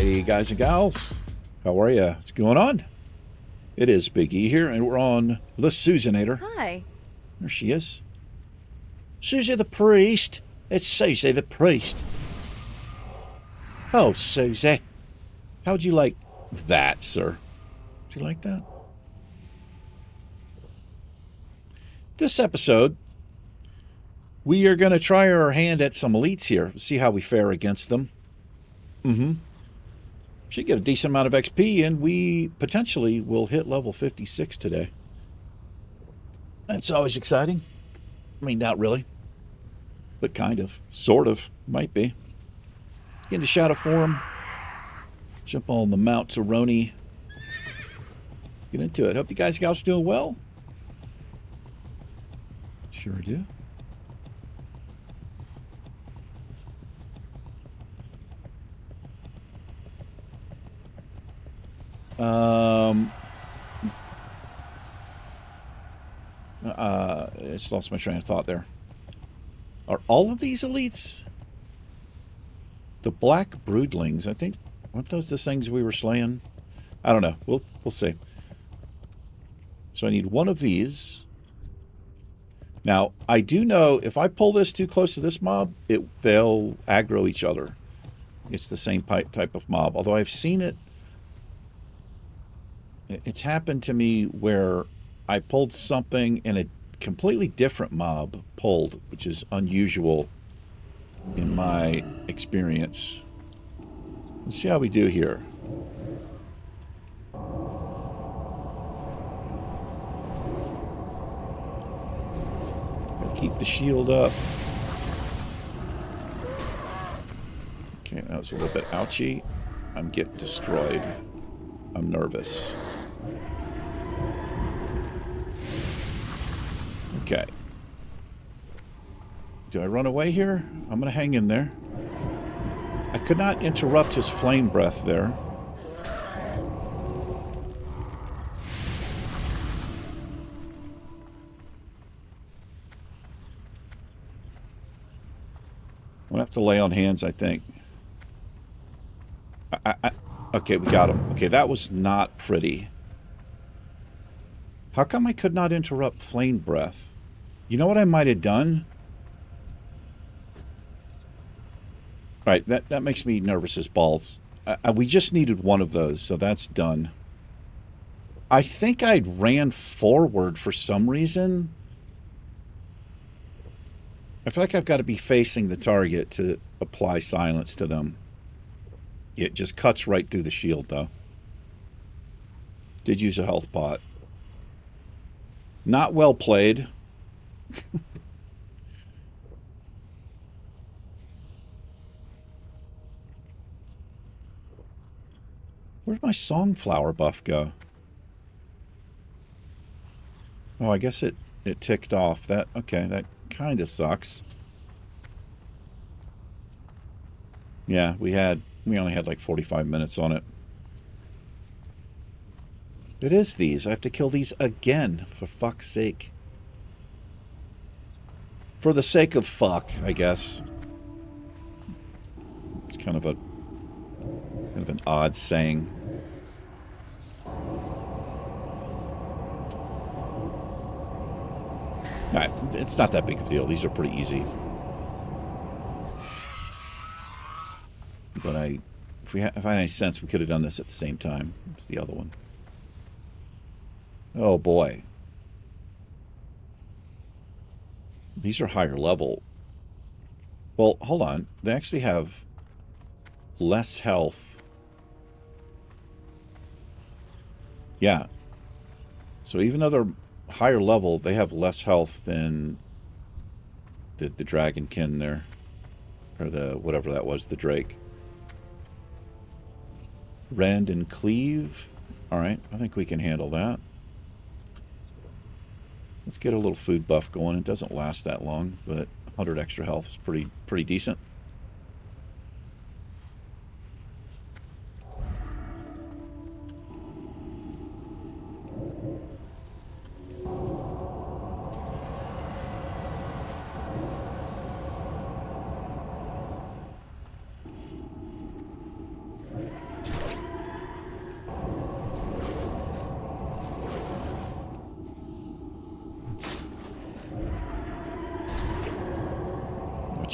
Hey guys and gals, how are ya? What's going on? It is Big E here, and we're on the Siouxsinator. Hi. There she is. Siouxsie the priest. It's Siouxsie the priest. Oh, Siouxsie. How'd you like that, sir? Did you like that? This episode, we are going to try our hand at some elites here. See how we fare against them. Should get a decent amount of XP, and we potentially will hit level 56 today. That's always exciting. I mean, not really. But kind of. Sort of. Might be. Get into Shadow Form. Jump on the Mount Taroni. Get into it. Hope you guys and gals are doing well. Sure do. It's lost my train of thought there. Are all of these elites? The black broodlings, I think. Weren't those the things we were slaying? I don't know. We'll see. So I need one of these. Now, I do know if I pull this too close to this mob, they'll aggro each other. It's the same type of mob. Although I've seen it. It's happened to me where I pulled something and a completely different mob pulled, which is unusual in my experience. Let's see how we do here. Gotta keep the shield up. Okay, that was a little bit ouchy. I'm getting destroyed. I'm nervous. Okay. Do I run away here? I'm going to hang in there. I could not interrupt his flame breath there. I'm going to have to lay on hands, I think. Okay, we got him. Okay, that was not pretty. How come I could not interrupt flame breath? You know what I might have done? Right, that makes me nervous as balls. We just needed one of those, so that's done. I think I'd ran forward for some reason. I feel like I've got to be facing the target to apply silence to them. It just cuts right through the shield, though. Did use a health pot. Not well played. Where'd my Songflower buff go? Oh, I guess it ticked off. Okay, that kind of sucks. Yeah, we only had like 45 minutes on it. It is these. I have to kill these again, for fuck's sake. For the sake of fuck, I guess. It's kind of an odd saying. Alright, it's not that big of a deal. These are pretty easy. But if I had any sense, we could have done this at the same time. It's the other one. Oh boy. These are higher level. Well, hold on. They actually have less health. Yeah. So even though they're higher level, they have less health than the dragonkin there. Or the whatever that was, the drake. Rend and cleave. Alright, I think we can handle that. Let's get a little food buff going. It doesn't last that long, but 100 extra health is pretty decent.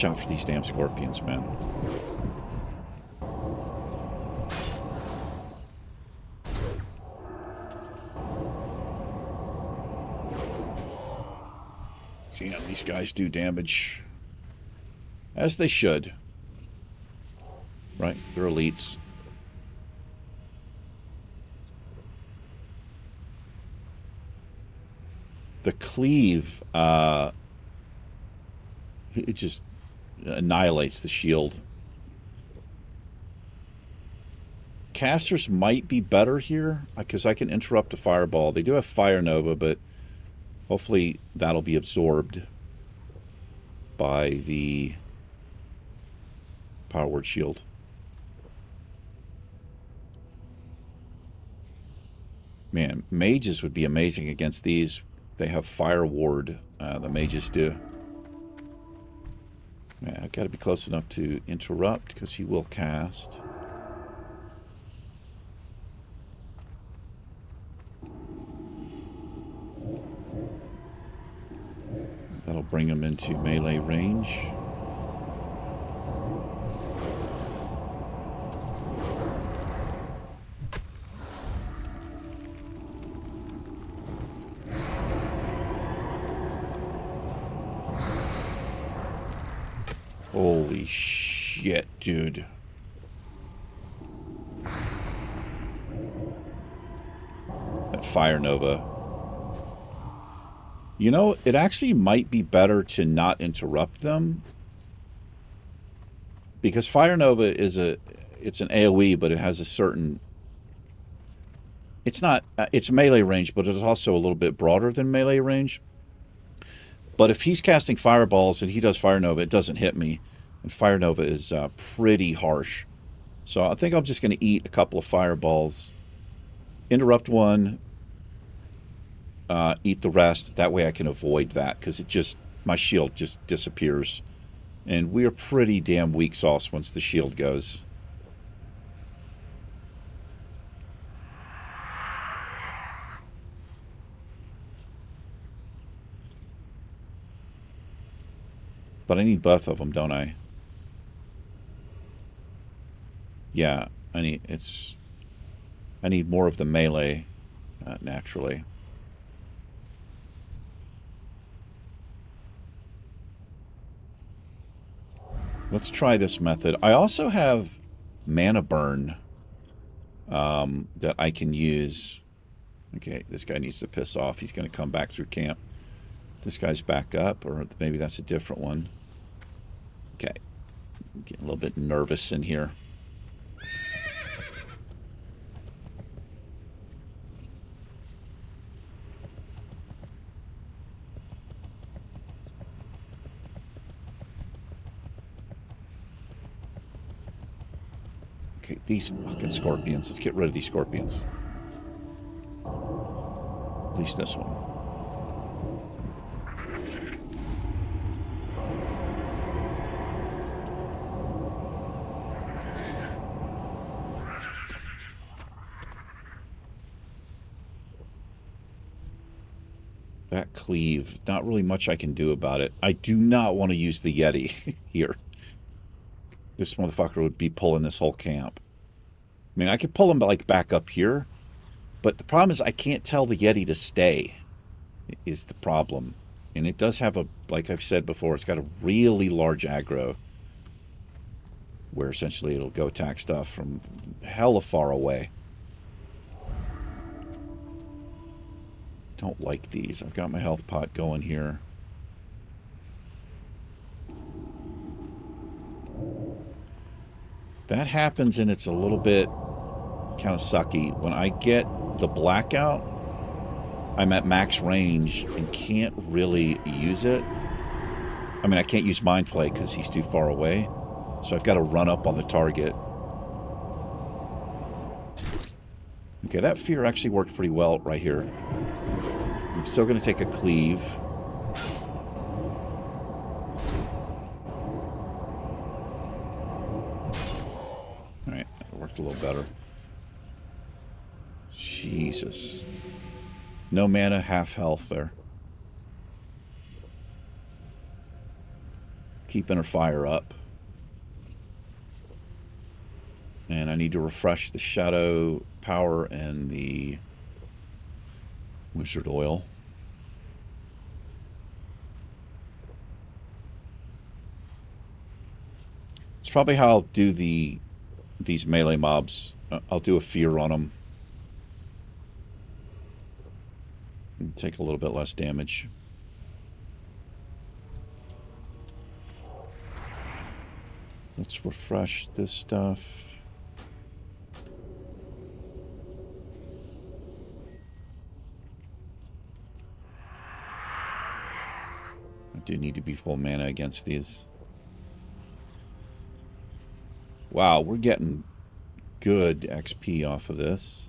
watch out for these damn scorpions, man. Damn, these guys do damage. As they should. Right? They're elites. The cleave, it just annihilates the shield. Casters might be better here, because I can interrupt a fireball. They do have Fire Nova, but hopefully that'll be absorbed by the Power Word Shield. Man, mages would be amazing against these. They have Fire Ward, the mages do. Man, I've got to be close enough to interrupt, because he will cast. That'll bring him into melee range. Holy shit, dude. That Fire Nova. You know, it actually might be better to not interrupt them. Because Fire Nova is it's an AoE, but it has a certain... It's not... it's melee range, but it's also a little bit broader than melee range. But if he's casting fireballs and he does Fire Nova, it doesn't hit me. And Fire Nova is pretty harsh. So I think I'm just going to eat a couple of fireballs. Interrupt one. Eat the rest. That way I can avoid that, because it just... my shield just disappears. And we're pretty damn weak sauce once the shield goes. But I need both of them, don't I? Yeah, I need more of the melee, naturally. Let's try this method. I also have mana burn that I can use. Okay, this guy needs to piss off. He's going to come back through camp. This guy's back up, or maybe that's a different one. Okay, I'm getting a little bit nervous in here. Okay, these fucking scorpions. Let's get rid of these scorpions. At least this one. That cleave, not really much I can do about it. I do not want to use the Yeti here. This motherfucker would be pulling this whole camp. I mean, I could pull him like back up here, but the problem is I can't tell the Yeti to stay, is the problem. And it does have a, like I've said before, it's got a really large aggro, where essentially it'll go attack stuff from hella far away. Don't like these. I've got my health pot going here. That happens, and it's a little bit kind of sucky. When I get the blackout, I'm at max range and can't really use it. I mean, I can't use Mind Flay because he's too far away. So I've got to run up on the target. Okay, that fear actually worked pretty well right here. I'm still going to take a cleave. Alright, that worked a little better. Jesus. No mana, half health there. keeping her fire up. And I need to refresh the shadow power and the wizard oil. It's probably how I'll do these melee mobs. I'll do a fear on them. And take a little bit less damage. Let's refresh this stuff. I do need to be full mana against these. Wow, we're getting good XP off of this.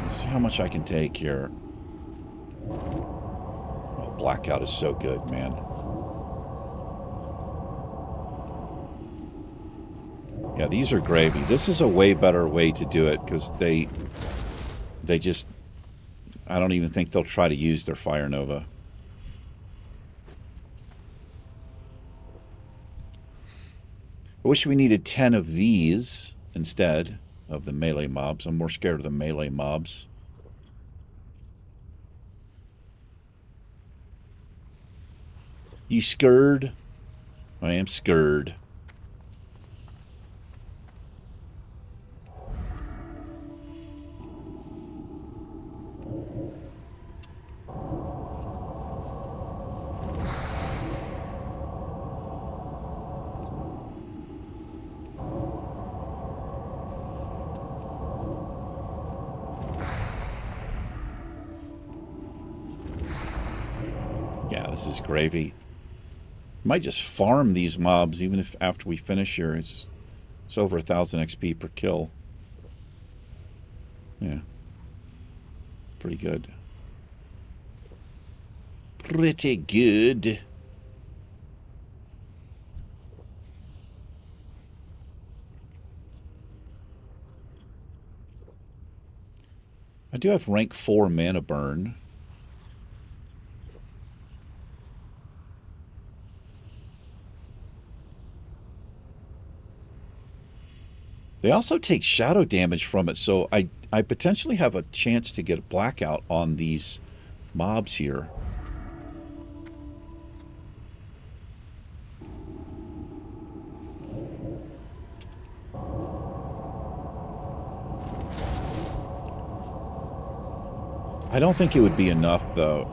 Let's see how much I can take here. Oh, Blackout is so good, man. Yeah, these are gravy. This is a way better way to do it because they just... I don't even think they'll try to use their Fire Nova. I wish we needed 10 of these instead of the melee mobs. I'm more scared of the melee mobs. You scared? I am scared. Yeah, this is gravy. Might just farm these mobs, even if after we finish here, it's over 1,000 XP per kill. Yeah. Pretty good. Pretty good. I do have rank 4 mana burn. They also take shadow damage from it, so I potentially have a chance to get a blackout on these mobs here. I don't think it would be enough, though.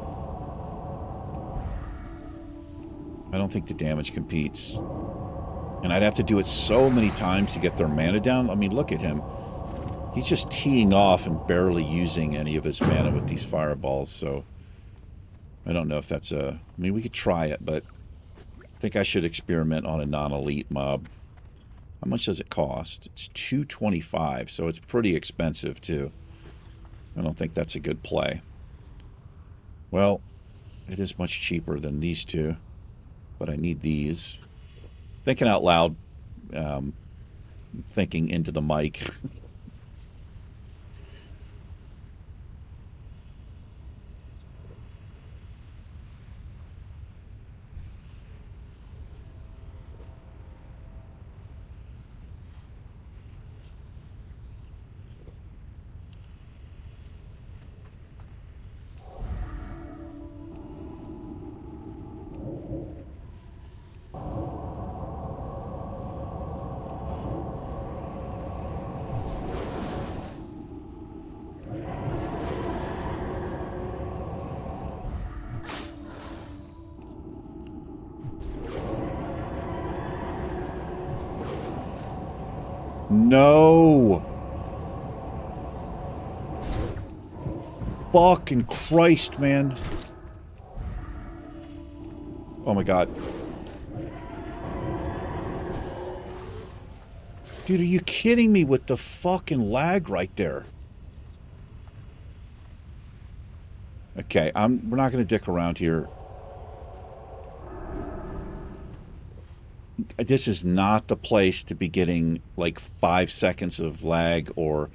I don't think the damage competes. And I'd have to do it so many times to get their mana down. I mean, look at him. He's just teeing off and barely using any of his mana with these fireballs, so... I don't know if that's a... I mean, we could try it, but... I think I should experiment on a non-elite mob. How much does it cost? It's $225, so it's pretty expensive, too. I don't think that's a good play. Well, it is much cheaper than these two, but I need these. Thinking out loud, thinking into the mic. No! Fucking Christ, man. Oh my god. Dude, are you kidding me with the fucking lag right there? Okay, we're not going to dick around here. this is not the place to be getting like 5 seconds of lag or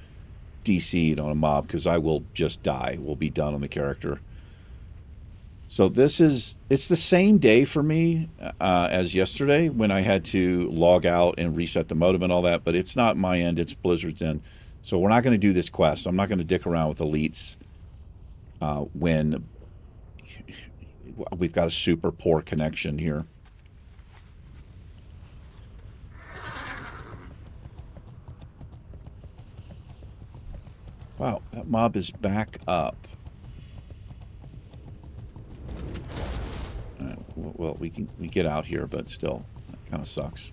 DC'd on a mob, because I will just die. We'll be done on the character. So it's the same day for me as yesterday when I had to log out and reset the modem and all that, but it's not my end, it's Blizzard's end. So we're not going to do this quest. I'm not going to dick around with elites when we've got a super poor connection here. Wow, that mob is back up. Well, we get out here, but still, that kind of sucks.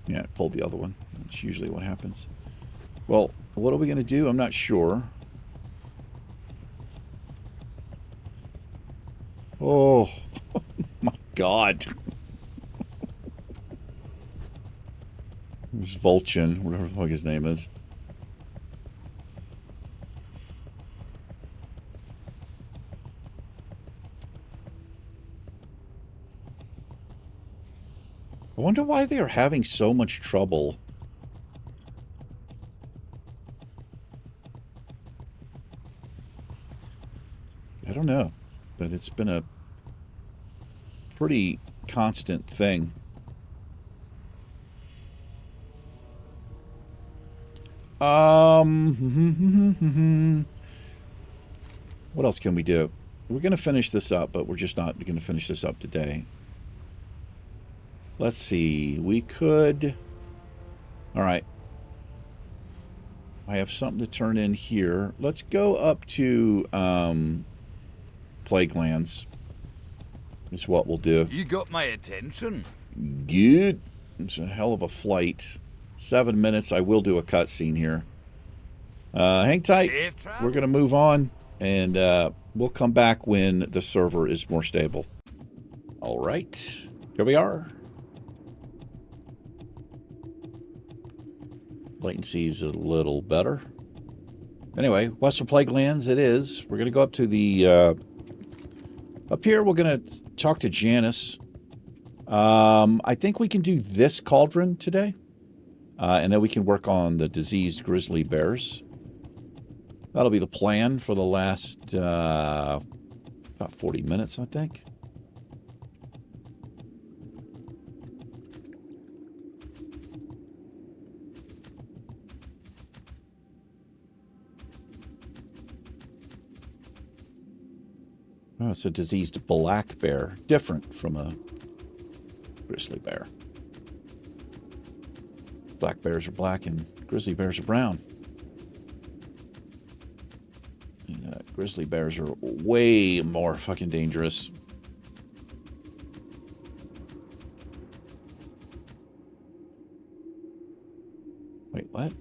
Yeah, pulled the other one. That's usually what happens. Well, what are we going to do? I'm not sure. Oh, my God. There's Vulcan, whatever the fuck his name is. I wonder why they are having so much trouble. I don't know, but it's been a pretty constant thing. What else can we do? We're going to finish this up, but we're just not going to finish this up today. Let's see. We could... All right. I have something to turn in here. Let's go up to Plaguelands. Is what we'll do. You got my attention. Good. It's a hell of a flight. 7 minutes. I will do a cutscene here. Hang tight. We're going to move on, and we'll come back when the server is more stable. All right. Here we are. Latency is a little better. Anyway, Western Plaguelands it is. We're going to go up to the... up here, we're going to talk to Janice. I think we can do this cauldron today. And then we can work on the diseased grizzly bears. That'll be the plan for the last about 40 minutes, I think. Oh, it's a diseased black bear. Different from a grizzly bear. Black bears are black and grizzly bears are brown. And, grizzly bears are way more fucking dangerous. Wait, what?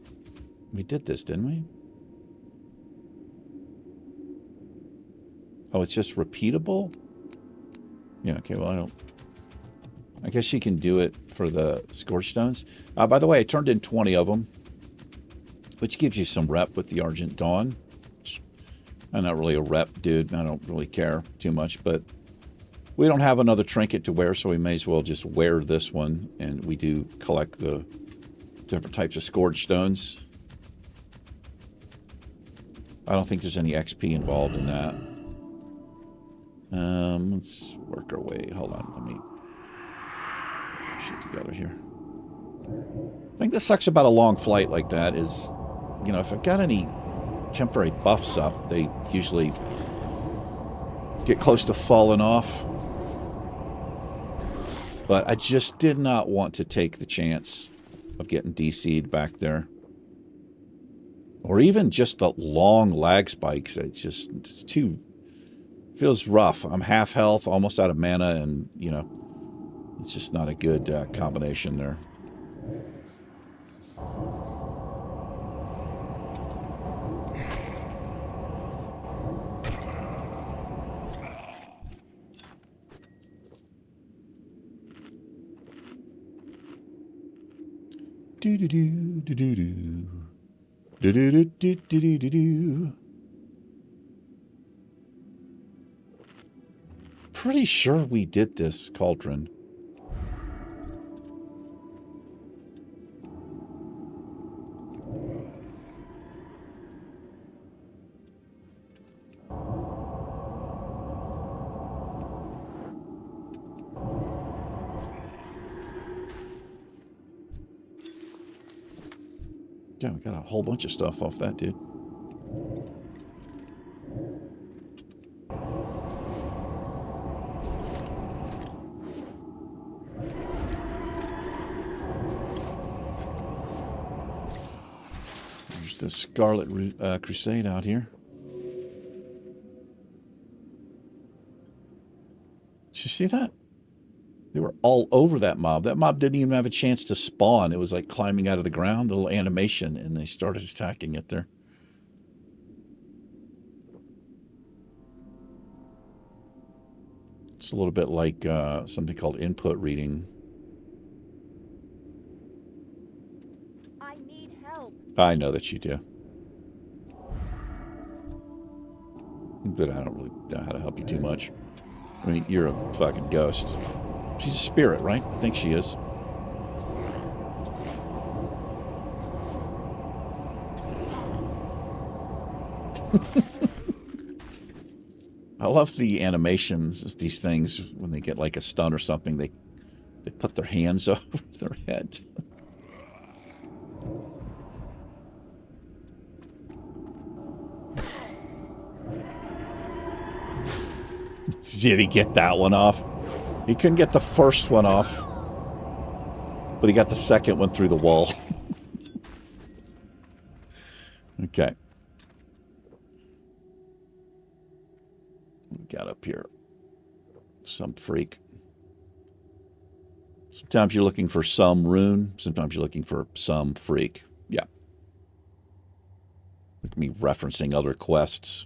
We did this, didn't we? Oh, it's just repeatable? Yeah, okay, well, I guess you can do it for the Scorch Stones. By the way, I turned in 20 of them, which gives you some rep with the Argent Dawn. I'm not really a rep dude. I don't really care too much, but we don't have another trinket to wear, so we may as well just wear this one, and we do collect the different types of Scourge Stones. I don't think there's any XP involved in that. Let's work our way. Hold on, let me shit together here. I think the sucks about a long flight like that is, you know, if I've got any temporary buffs up, they usually get close to falling off. But I just did not want to take the chance of getting DC'd back there. Or even just the long lag spikes. It's too... feels rough. I'm half health, almost out of mana, and, you know, it's just not a good combination there. Do do do do do do do do do do do do do. pretty sure we did this cauldron. Yeah, we got a whole bunch of stuff off that, dude. There's the Scarlet Crusade out here. Did you see that? They were all over that mob. That mob didn't even have a chance to spawn. It was like climbing out of the ground, a little animation, and they started attacking it there. It's a little bit like something called input reading. I need help. I know that you do. But I don't really know how to help you too much. I mean, you're a fucking ghost. She's a spirit, right? I think she is. I love the animations of these things when they get like a stun or something. They put their hands over their head. Did he get that one off? He couldn't get the first one off, but he got the second one through the wall. Okay. We got up here. Some freak. Sometimes you're looking for some rune. Sometimes you're looking for some freak. Yeah. Look at me referencing other quests.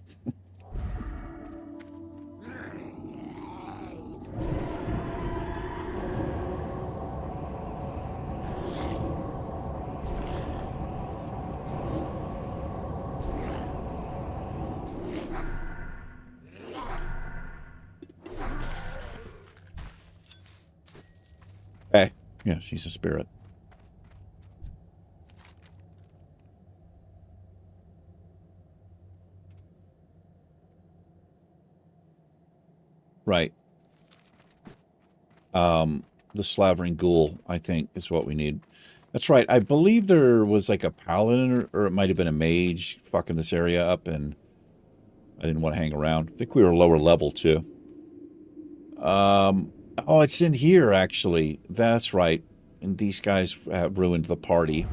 Hey, yeah, she's a spirit. Right. The slavering ghoul, I think, is what we need. That's right. I believe there was like a paladin, or it might have been a mage fucking this area up, and I didn't want to hang around. I think we were lower level, too. Oh, it's in here, actually. That's right. And these guys ruined the party.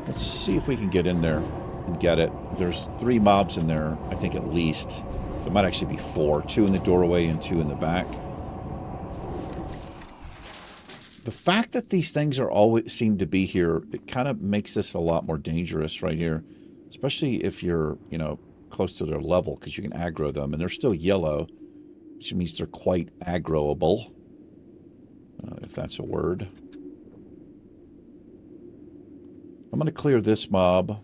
Let's see if we can get in there and get it. There's 3 mobs in there, I think at least. There might actually be 4. 2 in the doorway and 2 in the back. The fact that these things are always seem to be here, it kind of makes this a lot more dangerous right here. Especially if you're, you know, close to their level, because you can aggro them. And they're still yellow, which means they're quite aggroable. If that's a word. I'm going to clear this mob.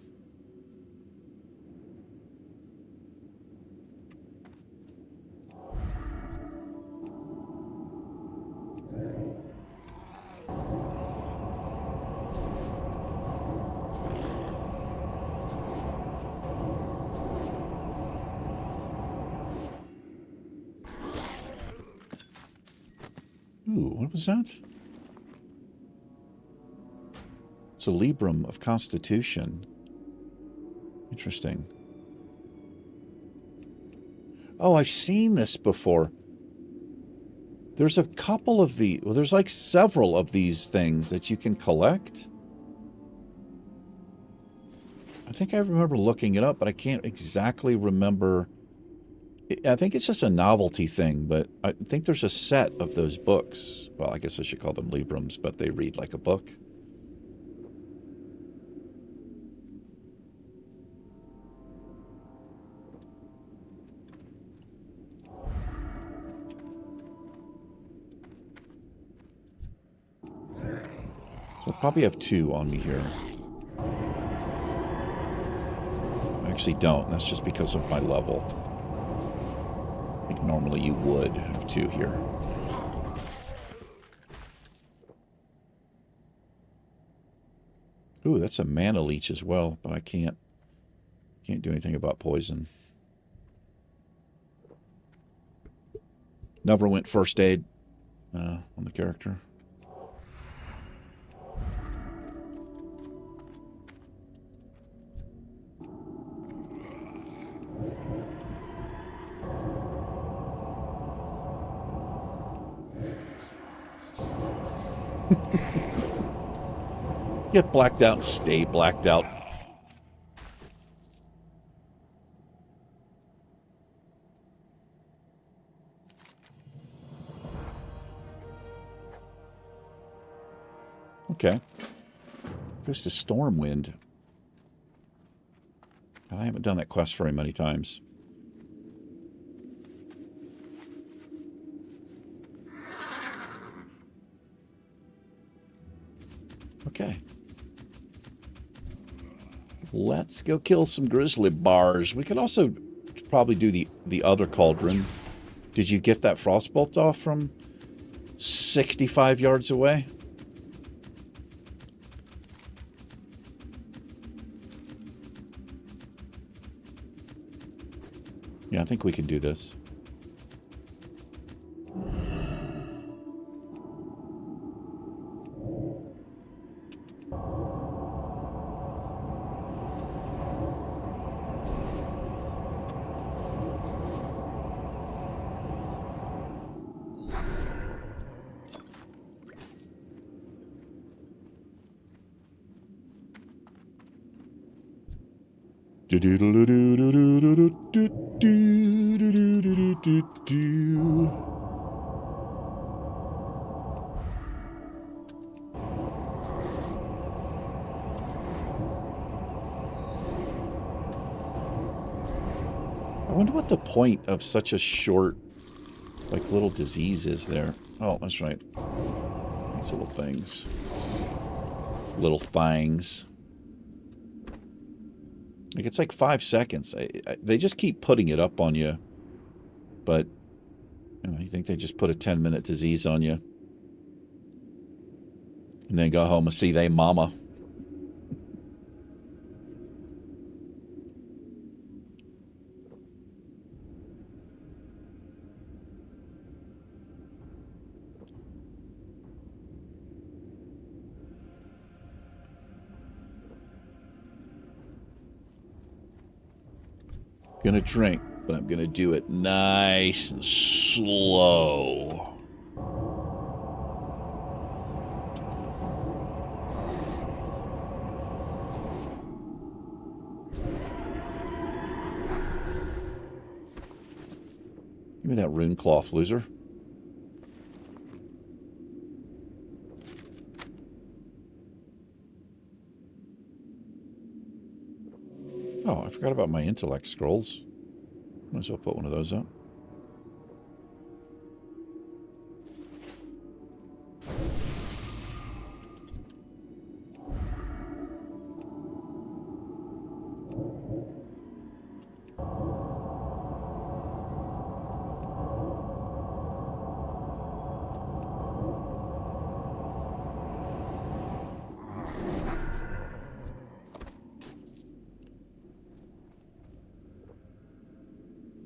Ooh, what was that? It's a Librum of Constitution. Interesting. Oh, I've seen this before. There's a couple of the... Well, there's like several of these things that you can collect. I think I remember looking it up, but I can't exactly remember... I think it's just a novelty thing, but I think there's a set of those books. Well, I guess I should call them Librums, but they read like a book. So I probably have 2 on me here. I actually don't. That's just because of my level. normally you would have 2 here. Ooh, that's a mana leech as well, but I can't do anything about poison. Never went first aid on the character. Get blacked out and stay blacked out. Okay. Goes to Stormwind. I haven't done that quest very many times. Okay. Let's go kill some grizzly bars. We could also probably do the other cauldron. Did you get that frostbolt off from 65 yards away? Yeah, I think we can do this. I wonder what the point of such a short, like, little disease is there. Oh, that's right. These little things. Little things. Like, it's like 5 seconds. They just keep putting it up on you. But, you know, you think they just put a 10-minute disease on you. And then go home and see they mama. Gonna drink, but I'm gonna do it nice and slow. Give me that rune cloth, loser. Oh, I forgot about my intellect scrolls. Might as well put one of those up.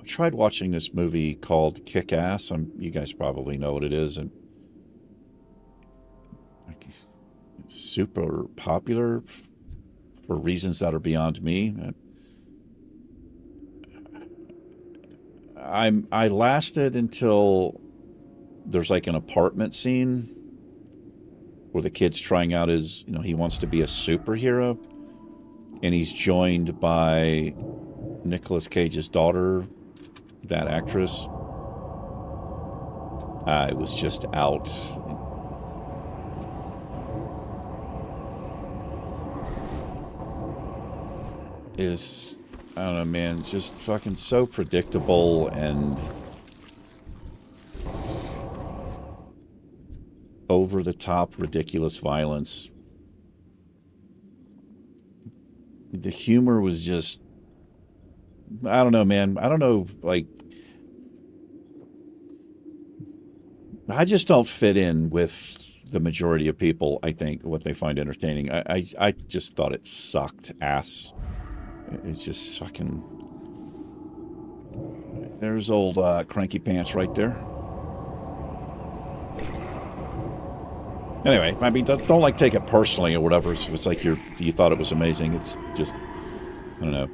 Tried watching this movie called Kick-Ass. You guys probably know what it is, and like, it's super popular for reasons that are beyond me. I lasted until there's like an apartment scene where the kid's trying out his, he wants to be a superhero, and he's joined by Nicolas Cage's daughter, that actress. I was just out. I don't know, man, just fucking so predictable and over the top ridiculous violence. The humor was just, I don't know, man. I don't know, like, I just don't fit in with the majority of people, I think, what they find entertaining. I just thought it sucked ass. It's just fucking... There's old Cranky Pants right there. Anyway, I mean, don't like take it personally or whatever. It's like you thought it was amazing. It's just, I don't know.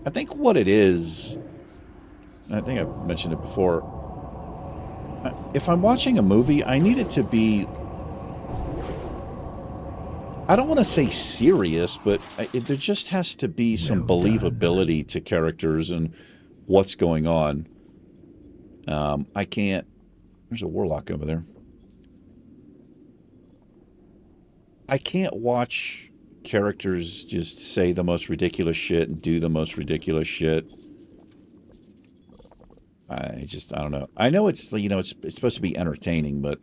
I think what it is, I think I've mentioned it before, if I'm watching a movie, I need it to be, I don't want to say serious, but there just has to be some believability to characters and what's going on. I can't, there's a warlock over there. I can't watch characters just say the most ridiculous shit and do the most ridiculous shit. I don't know. I know it's, you know, it's supposed to be entertaining, but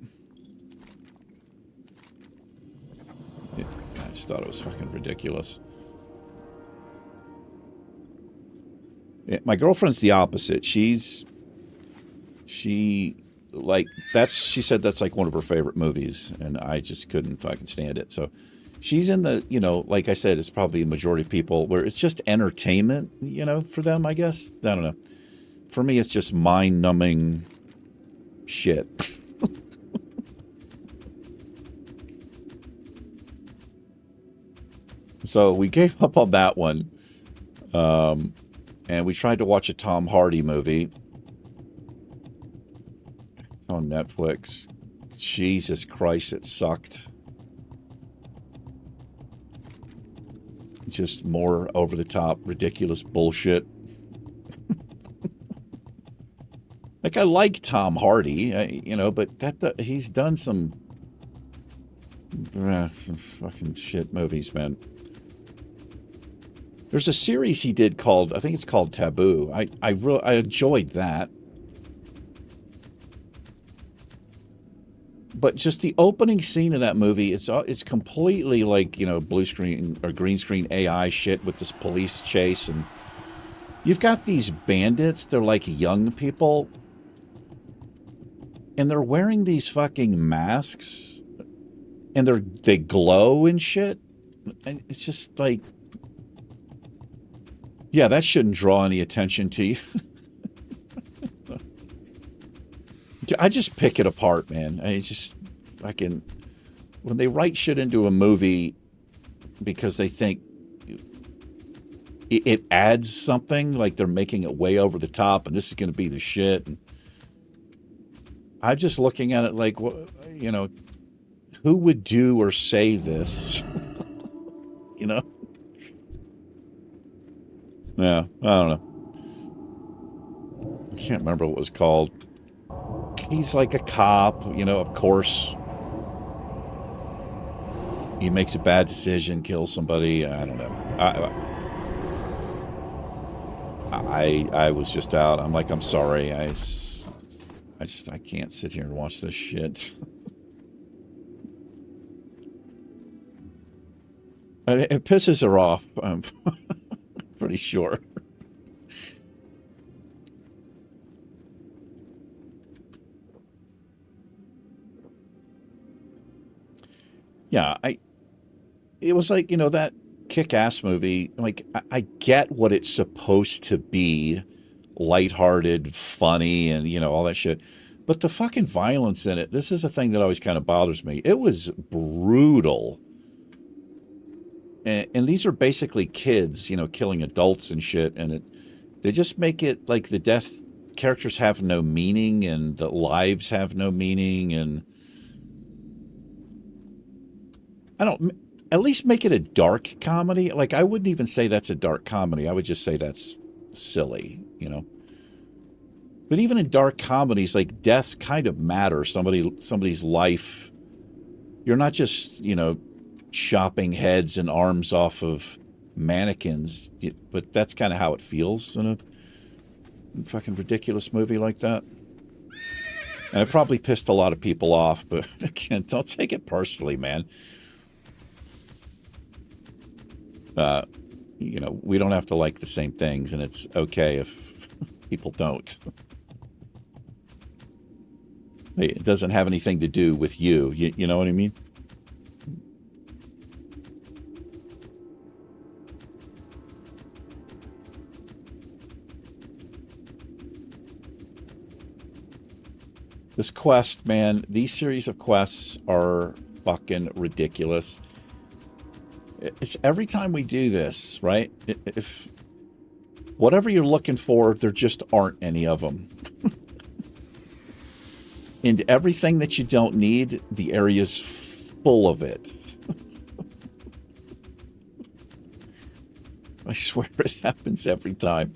I just thought it was fucking ridiculous. Yeah, my girlfriend's the opposite. She said that's like one of her favorite movies, and I just couldn't fucking stand it. So she's in the, you know, like I said, it's probably the majority of people where it's just entertainment, you know, for them, I guess. I don't know. For me, it's just mind-numbing shit. So we gave up on that one. And we tried to watch a Tom Hardy movie on Netflix. Jesus Christ, it sucked. Just more over-the-top, ridiculous bullshit. Like, I like Tom Hardy, you know, but he's done some fucking shit movies, man. There's a series he did called, I think it's called Taboo. I enjoyed that. But just the opening scene of that movie, it's completely like, you know, blue screen or green screen AI shit with this police chase, and you've got these bandits, they're like young people, and they're wearing these fucking masks, and they glow and shit, and it's just like, yeah, that shouldn't draw any attention to you. I just pick it apart, man. When they write shit into a movie because they think it adds something, like they're making it way over the top and this is going to be the shit. And I'm just looking at it like, you know, who would do or say this? You know? Yeah, I don't know. I can't remember what it was called. He's like a cop, you know, of course. He makes a bad decision, kills somebody. I don't know. I was just out. I'm like, I'm sorry. I can't sit here and watch this shit. It pisses her off. I'm pretty sure. Yeah, it was like, you know, that Kick-Ass movie, like, I get what it's supposed to be, lighthearted, funny, and, you know, all that shit. But the fucking violence in it, this is the thing that always kind of bothers me. It was brutal. And these are basically kids, you know, killing adults and shit, and they just make it like the death characters have no meaning, and the lives have no meaning, and at least make it a dark comedy. Like, I wouldn't even say that's a dark comedy. I would just say that's silly, you know. But even in dark comedies, like, deaths kind of matter. Somebody's life. You're not just, you know, chopping heads and arms off of mannequins, but that's kind of how it feels in a fucking ridiculous movie like that. And it probably pissed a lot of people off, but again, don't take it personally, man. You know, we don't have to like the same things, and it's okay if people don't. It doesn't have anything to do with you. You know what I mean? This quest, man, these series of quests are fucking ridiculous. It's every time we do this, right? If whatever you're looking for, there just aren't any of them. And everything that you don't need, the area's full of it. I swear it happens every time.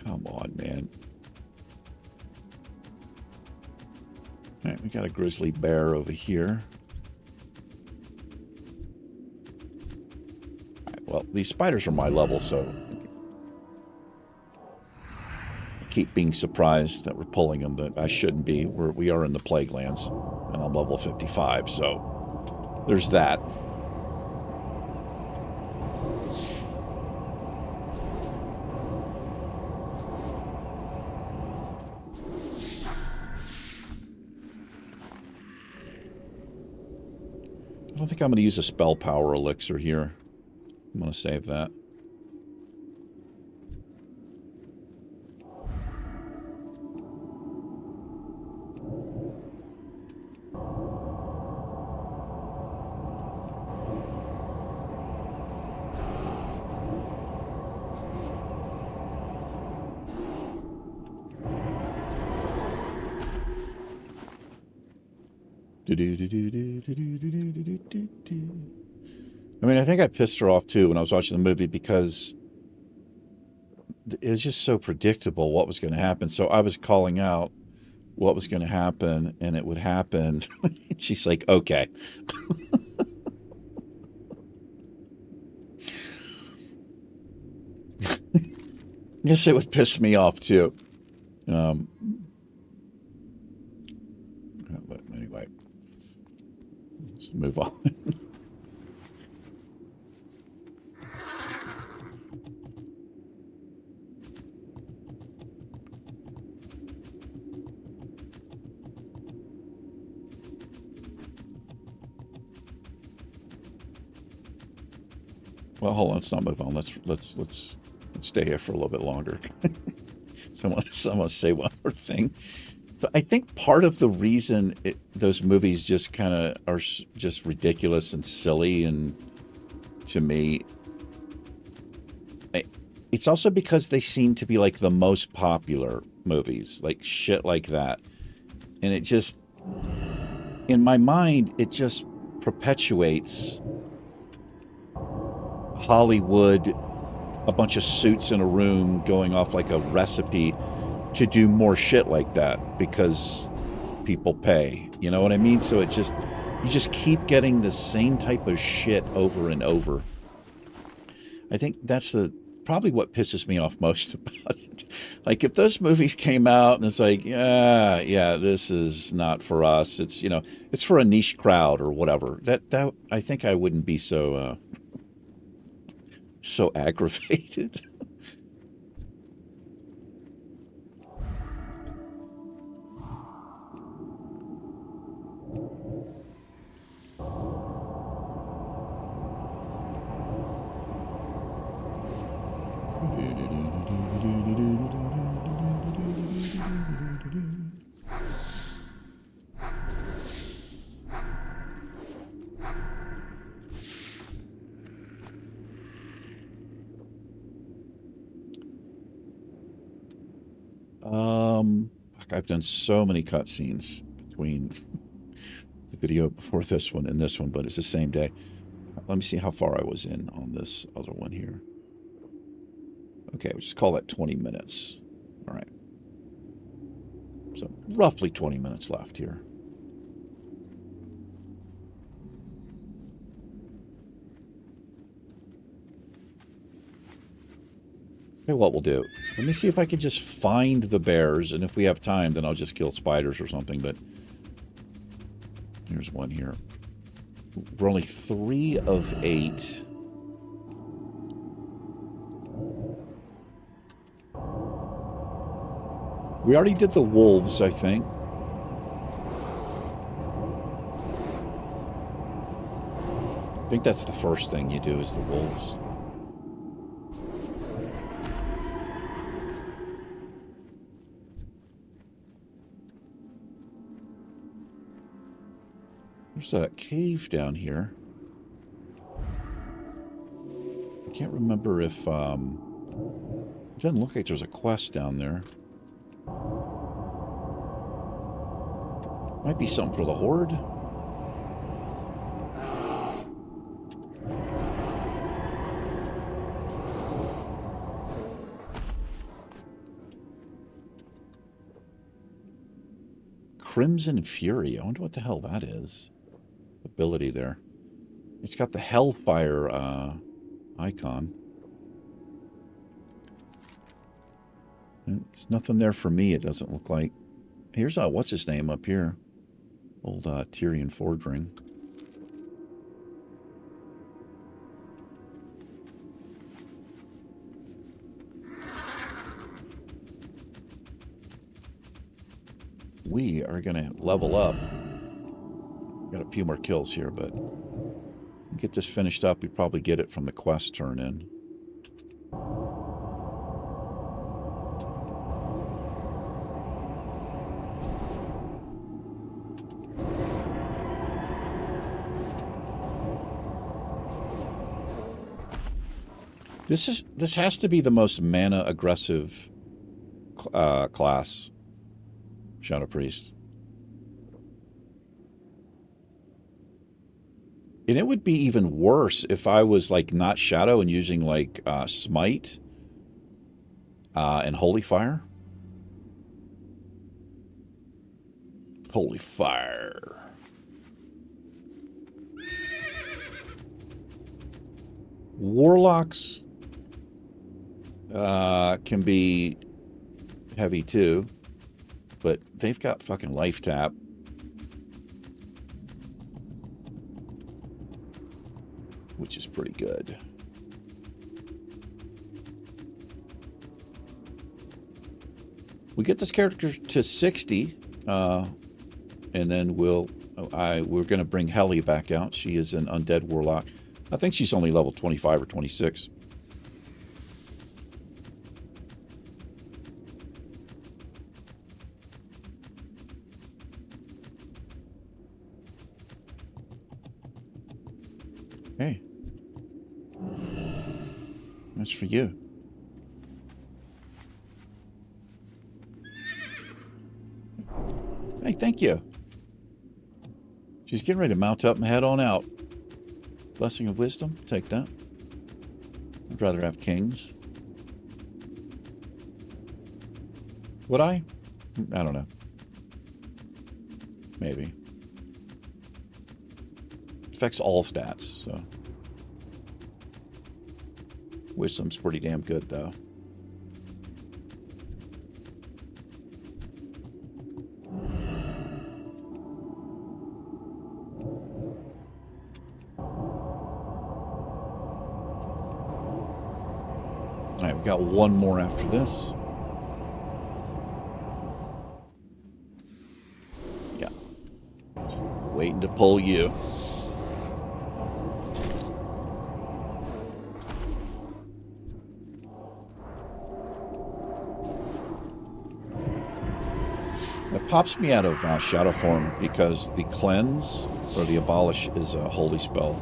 Come on, man. All right, we got a grizzly bear over here. All right, well, these spiders are my level, so I keep being surprised that we're pulling them, but I shouldn't be. We are in the Plague Lands, and I'm level 55, so there's that. I don't think I'm going to use a spell power elixir here. I'm going to save that. I mean, I think I pissed her off too when I was watching the movie because it was just so predictable what was going to happen. So I was calling out what was going to happen, and it would happen. She's like, okay. I guess it would piss me off too. But anyway, let's move on. Well, hold on. Let's not move on. Let's stay here for a little bit longer. Someone say one more thing. So I think part of the reason those movies just kind of are just ridiculous and silly, and to me, it's also because they seem to be like the most popular movies, like shit like that, and it just, in my mind, it just perpetuates Hollywood, a bunch of suits in a room going off like a recipe to do more shit like that because people pay. You know what I mean? So you just keep getting the same type of shit over and over. I think that's probably what pisses me off most about it. Like, if those movies came out and it's like, yeah, this is not for us. It's, you know, it's for a niche crowd or whatever. That I think I wouldn't be so aggravated. I've done so many cutscenes between the video before this one and this one, but it's the same day. Let me see how far I was in on this other one here. Okay, we'll just call that 20 minutes. All right. So roughly 20 minutes left here. Okay, what we'll do, let me see if I can just find the bears, and if we have time, then I'll just kill spiders or something, but here's one here. We're only 3 of 8. We already did the wolves, I think. I think that's the first thing you do is the wolves. There's a cave down here. I can't remember if... it doesn't look like there's a quest down there. Might be something for the Horde. Crimson Fury. I wonder what the hell that is. Ability there. It's got the Hellfire icon. There's nothing there for me, it doesn't look like. Here's what's his name up here? Old Tyrion Fordring. We are going to level up. Got a few more kills here, but get this finished up. We probably get it from the quest turn in. This has to be the most mana aggressive class. Shadow Priest. And it would be even worse if I was like not Shadow and using like Smite and Holy Fire. Holy Fire. Warlocks can be heavy too, but they've got fucking life tap. Which is pretty good. We get this character to 60, and then we're going to bring Helly back out. She is an undead warlock. I think she's only level 25 or 26. Hey. That's for you. Hey, thank you. She's getting ready to mount up and head on out. Blessing of Wisdom. Take that. I'd rather have kings. Would I? I don't know. Maybe. Affects all stats, so. Wisdom's pretty damn good, though. Alright, we've got one more after this. Yeah. Waiting to pull you. It pops me out of Shadow form because the Cleanse or the Abolish is a holy spell.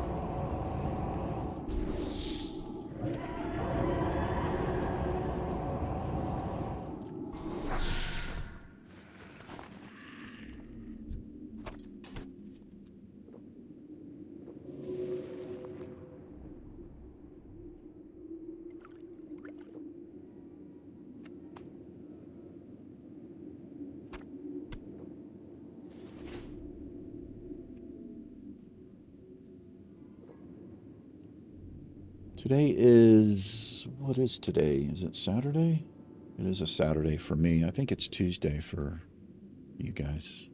Today is... what is today? Is it Saturday? It is a Saturday for me. I think it's Tuesday for you guys.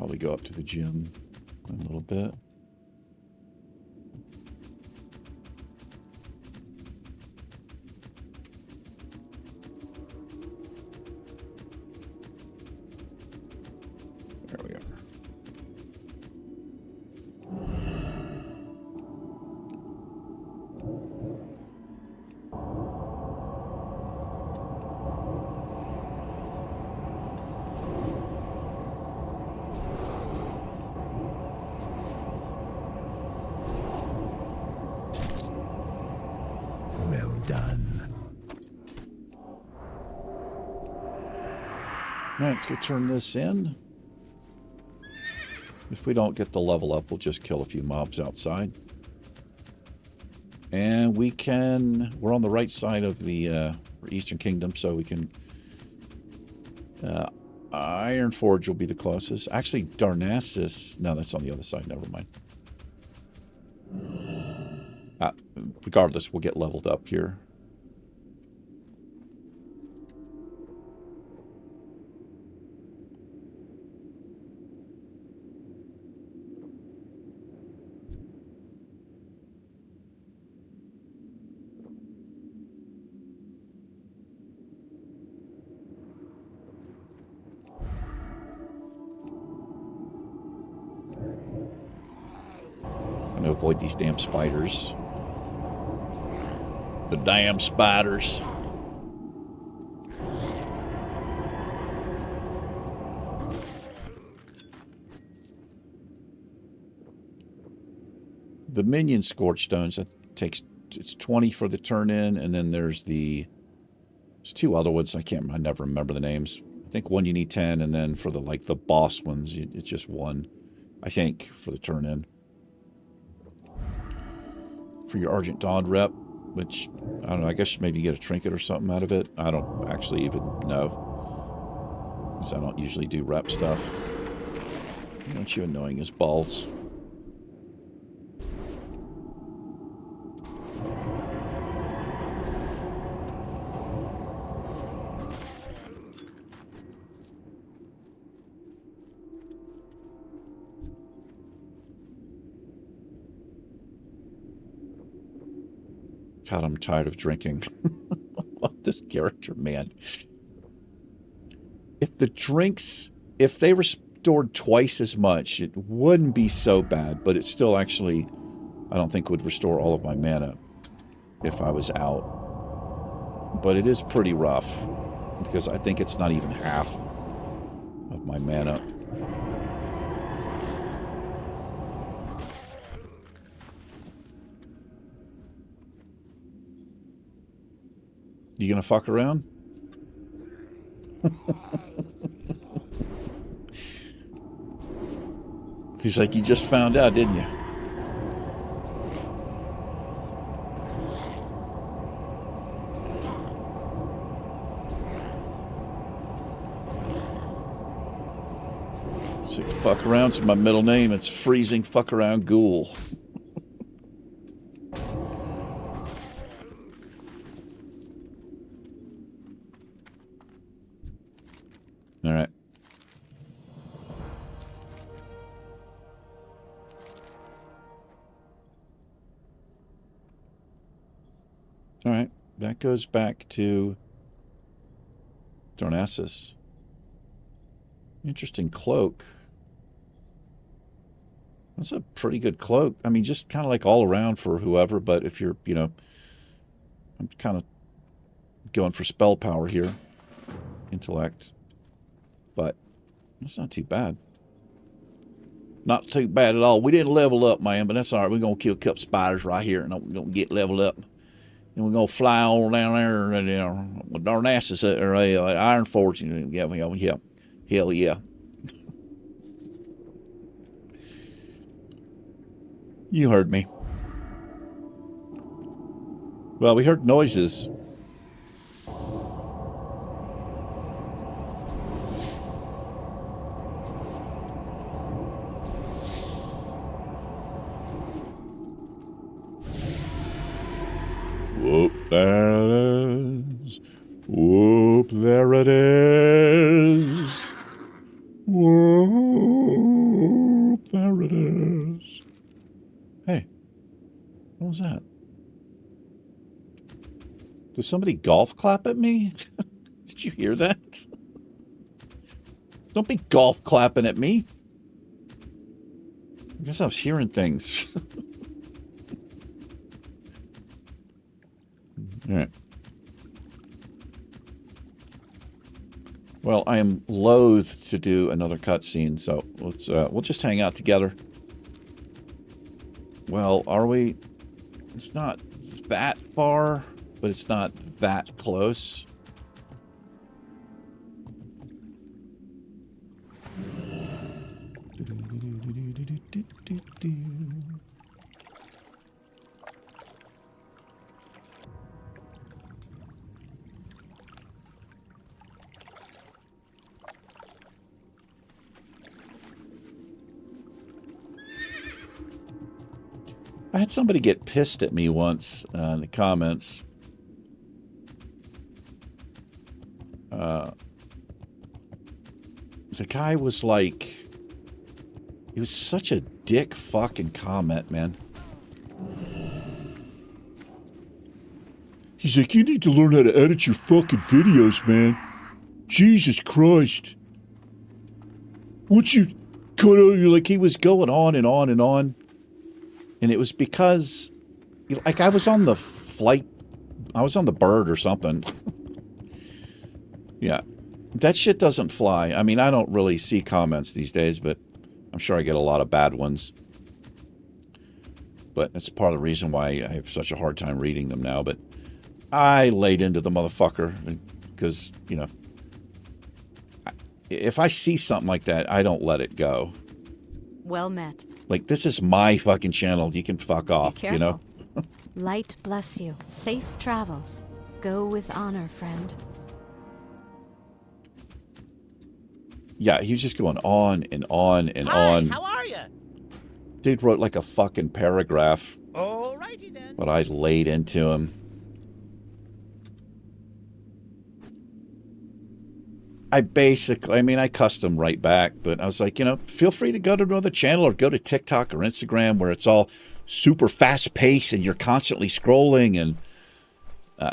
Probably go up to the gym a little bit. There we are. Well done. All right, let's go turn this in. If we don't get the level up, we'll just kill a few mobs outside. And we're on the right side of the Eastern Kingdom, so we can... Ironforge will be the closest. Actually, Darnassus... No, that's on the other side. Never mind. Regardless, we'll get leveled up here. I'm gonna avoid these damn spiders. The damn spiders. The minion scorch stones, it's 20 for the turn in, and then there's two other ones. I never remember the names. I think one you need 10, and then for the boss ones, it's just 1, I think, for the turn in. For your Argent Dawn rep, which, I don't know, I guess maybe you get a trinket or something out of it. I don't actually even know, because I don't usually do rep stuff. Aren't you annoying as balls? God, I'm tired of drinking. This character, man. If they restored twice as much, it wouldn't be so bad, but it still actually, I don't think would restore all of my mana if I was out. But it is pretty rough, because I think it's not even half of my mana. You gonna fuck around? He's like, you just found out, didn't you? It's like, fuck around's my middle name. It's freezing fuck around ghoul. All right. All right. That goes back to Darnassus. Interesting cloak. That's a pretty good cloak. I mean, just kind of like all around for whoever, but if you're, I'm kind of going for spell power here. Intellect. But that's not too bad. Not too bad at all. We didn't level up, man, but that's all right. We're going to kill a couple spiders right here, and we're going to get leveled up. And we're going to fly on down there, and with Darnassus or Ironforge. Yeah. Hell yeah. You heard me. Well, we heard noises. Whoop, there it is. Whoop, there it is. Whoa. it is. Hey, what was that? Did somebody golf clap at me? Did you hear that? Don't be golf clapping at me. I guess I was hearing things. All right. Well, I am loath to do another cutscene, so let's we'll just hang out together. Well, are we? It's not that far, but it's not that close. I had somebody get pissed at me once in the comments. The guy was like, he was such a dick fucking comment, man. He's like, you need to learn how to edit your fucking videos, man. Jesus Christ. Once you cut out, you're like, he was going on and on and on. And it was because, like, I was on the flight, I was on the bird or something. Yeah. That shit doesn't fly. I mean, I don't really see comments these days, but I'm sure I get a lot of bad ones. But it's part of the reason why I have such a hard time reading them now. But I laid into the motherfucker because, you know, if I see something like that, I don't let it go. Well met. Like, this is my fucking channel. You can fuck off, you know? Light bless you. Safe travels. Go with honor, friend. Yeah, he was just going on and on and Hi, on. how are you? Dude wrote like a fucking paragraph. Alrighty then. But I laid into him. I mean, I cussed him right back, but I was like, you know, feel free to go to another channel or go to TikTok or Instagram where it's all super fast paced and you're constantly scrolling. And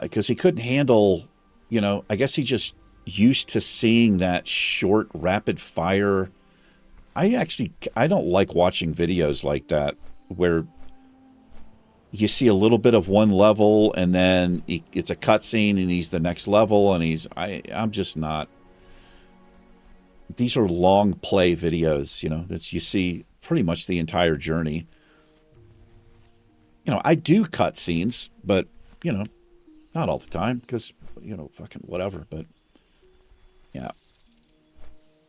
because he couldn't handle, you know, I guess he just used to seeing that short, rapid fire. I don't like watching videos like that where you see a little bit of one level and then it's a cutscene and he's the next level and I'm just not. These are long play videos, you know, that you see pretty much the entire journey. You know, I do cutscenes, but, you know, not all the time because, you know, fucking whatever. But, yeah.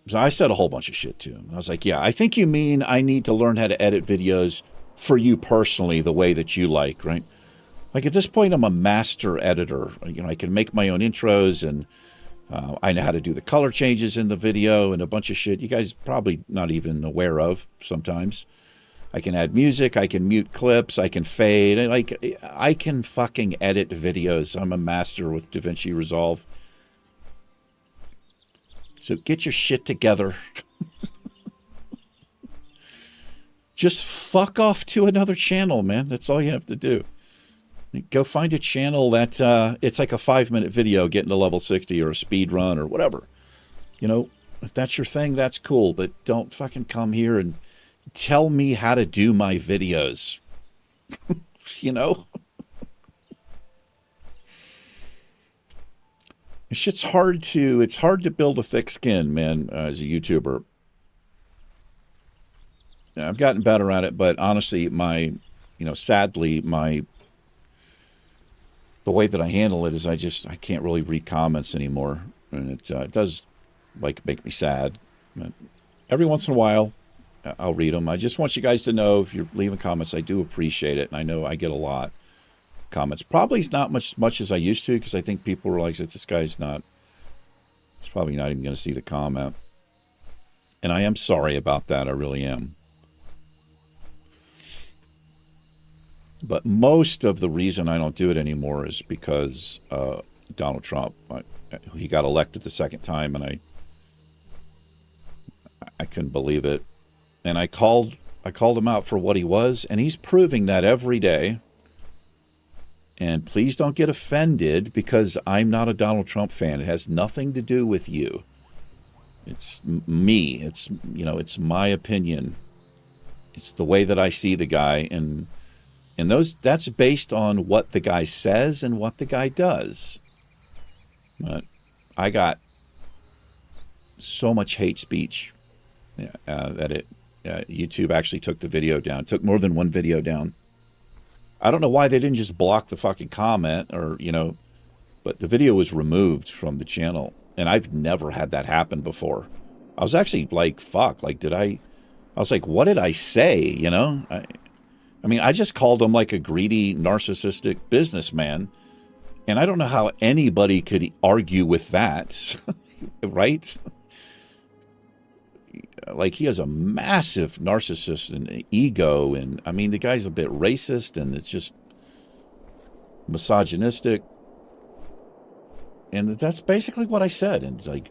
So I said a whole bunch of shit to him. I was like, yeah, I think you mean I need to learn how to edit videos for you personally the way that you like, right? Like at this point, I'm a master editor. You know, I can make my own intros and I know how to do the color changes in the video and a bunch of shit you guys probably not even aware of sometimes. I can add music. I can mute clips. I can fade. Like, I can fucking edit videos. I'm a master with DaVinci Resolve. So get your shit together. Just fuck off to another channel, man. That's all you have to do. Go find a channel that it's like a 5-minute video getting to level 60 or a speed run or whatever. You know, if that's your thing, that's cool. But don't fucking come here and tell me how to do my videos. You know? It's hard to build a thick skin, man, as a YouTuber. I've gotten better at it, but honestly, sadly, the way that I handle it is I can't really read comments anymore. And it does, like, make me sad. But every once in a while, I'll read them. I just want you guys to know, if you're leaving comments, I do appreciate it. And I know I get a lot of comments. Probably not much as I used to, because I think people realize that this guy's he's probably not even going to see the comment. And I am sorry about that. I really am. But most of the reason I don't do it anymore is because Donald Trump. He got elected the second time, and I couldn't believe it. And I called I called him out for what he was, and he's proving that every day. And please don't get offended because I'm not a Donald Trump fan. It has nothing to do with you. It's me. It's, you know, it's my opinion. It's the way that I see the guy, and that's based on what the guy says and what the guy does. But I got so much hate speech that YouTube actually took the video down. It took more than one video down. I don't know why they didn't just block the fucking comment or, you know, but the video was removed from the channel. And I've never had that happen before. I was actually like, fuck, like, I was like, what did I say, you know? I mean, I just called him like a greedy, narcissistic businessman. And I don't know how anybody could argue with that, right? Like, he has a massive narcissist and ego, and I mean, the guy's a bit racist, and it's just misogynistic, and that's basically what I said. And like,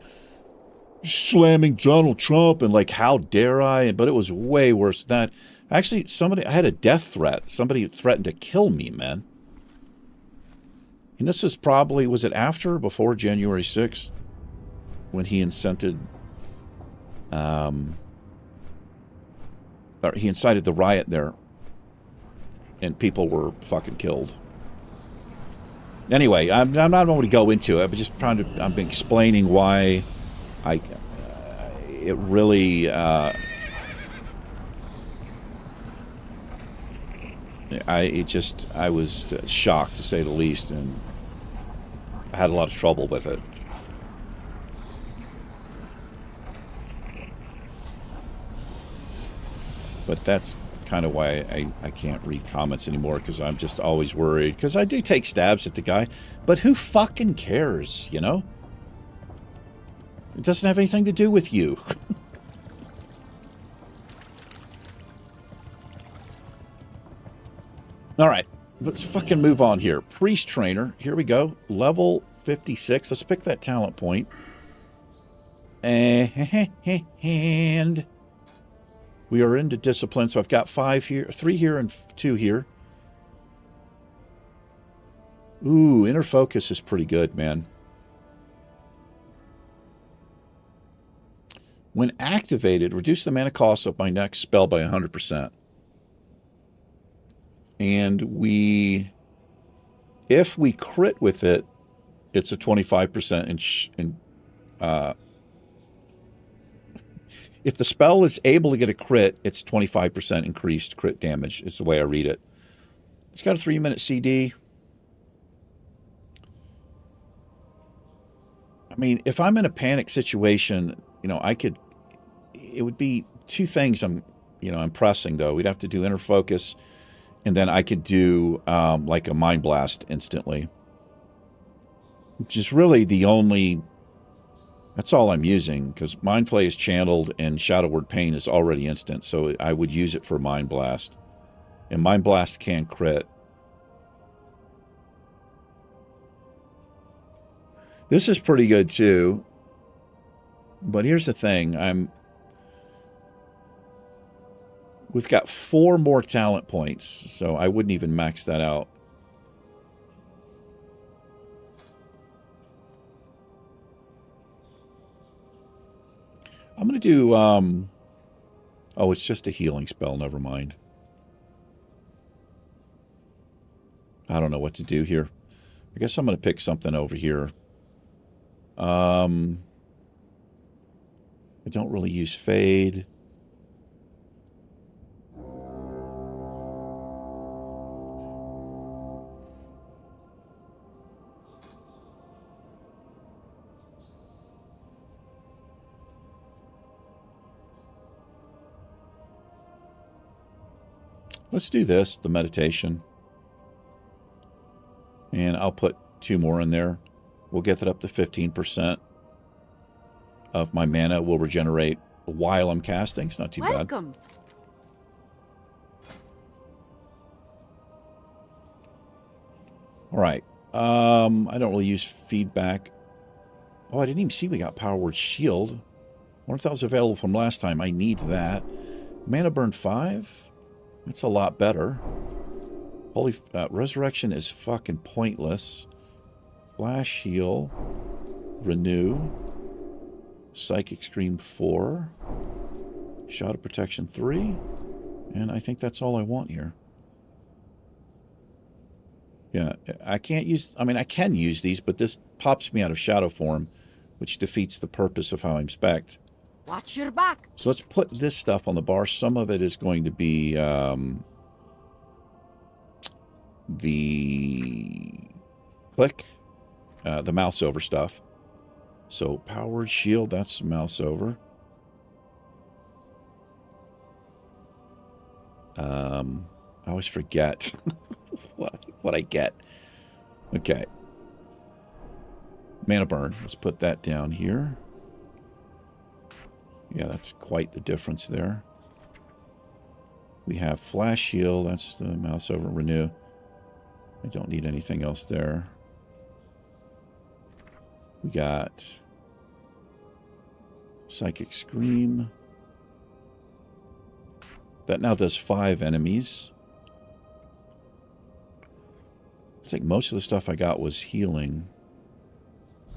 slamming Donald Trump, and like, how dare I? But it was way worse than that. Actually, I had a death threat. Somebody threatened to kill me, man. And this was probably, was it after or before January 6th, when he incited or he incited the riot there, and people were fucking killed. Anyway, I'm not going to go into it, but just I'm explaining why it really, I was shocked, to say the least, and I had a lot of trouble with it. But that's kind of why I can't read comments anymore, because I'm just always worried. Because I do take stabs at the guy, but who fucking cares, you know? It doesn't have anything to do with you. All right, let's fucking move on here. Priest Trainer, here we go. Level 56. Let's pick that talent point. And we are into discipline, so I've got 5 here, 3 here, and 2 here. Ooh, inner focus is pretty good, man. When activated, reduce the mana cost of my next spell by 100%. And if we crit with it, it's a 25% if the spell is able to get a crit, it's 25% increased crit damage, is the way I read it. It's got a 3-minute CD. I mean, if I'm in a panic situation, you know, it would be 2 things I'm pressing, though. We'd have to do inner focus, and then I could do like a mind blast instantly. Which is really the only... That's all I'm using, because Mind Flay is channeled and Shadow Word Pain is already instant, so I would use it for Mind Blast. And Mind Blast can crit. This is pretty good too. But here's the thing, we've got 4 more talent points, so I wouldn't even max that out. I'm going to do, oh, it's just a healing spell, never mind. I don't know what to do here. I guess I'm going to pick something over here. I don't really use Fade. Let's do this, the meditation. And I'll put 2 more in there. We'll get that up to 15% of my mana will regenerate while I'm casting. It's not too bad. Welcome. All right. I don't really use feedback. Oh, I didn't even see we got Power Word Shield. I wonder if that was available from last time. I need that. Mana burn 5? That's a lot better. Holy... resurrection is fucking pointless. Flash heal. Renew. Psychic Scream 4. Shot of Protection 3. And I think that's all I want here. Yeah, I can't use... I mean, I can use these, but this pops me out of shadow form, which defeats the purpose of how I'm spec'd. Watch your back. So let's put this stuff on the bar. Some of it is going to be the click, the mouse over stuff. So powered shield, that's mouse over. I always forget what I get. Okay. Mana burn. Let's put that down here. Yeah, that's quite the difference there. We have flash heal. That's the mouse over renew. I don't need anything else there. We got Psychic Scream. That now does 5 enemies. It's like most of the stuff I got was healing.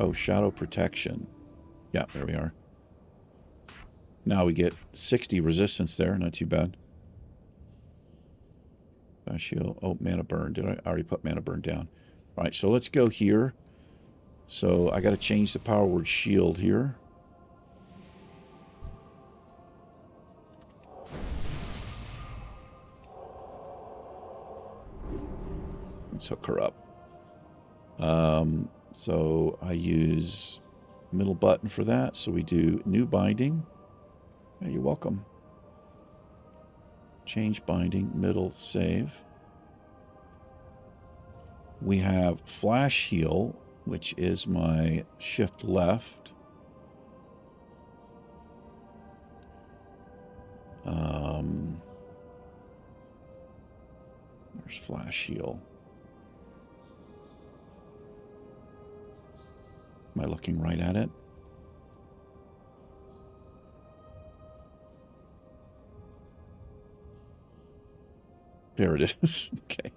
Oh, Shadow Protection. Yeah, there we are. Now we get 60 resistance there. Not too bad. Shield. Oh, Mana Burn. Did I already put Mana Burn down? All right, so let's go here. So I got to change the power word shield here. Let's hook her up. So I use middle button for that. So we do new binding. Yeah, you're welcome. Change binding, middle, save. We have flash heal, which is my shift left. There's flash heal. Am I looking right at it? There it is. Okay.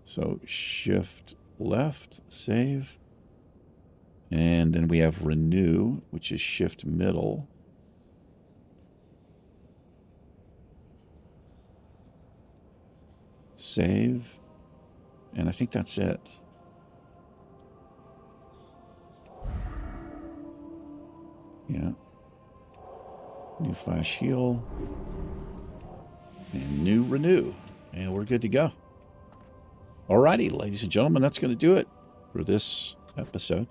So shift left, save. And then we have renew, which is shift middle. Save. And I think that's it. Yeah. New flash heal. And new renew. And we're good to go. Alrighty, ladies and gentlemen, that's going to do it for this episode.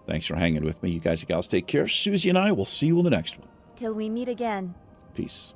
Thanks for hanging with me. You guys and gals take care. Siouxsie and I will see you in the next one. Till we meet again. Peace.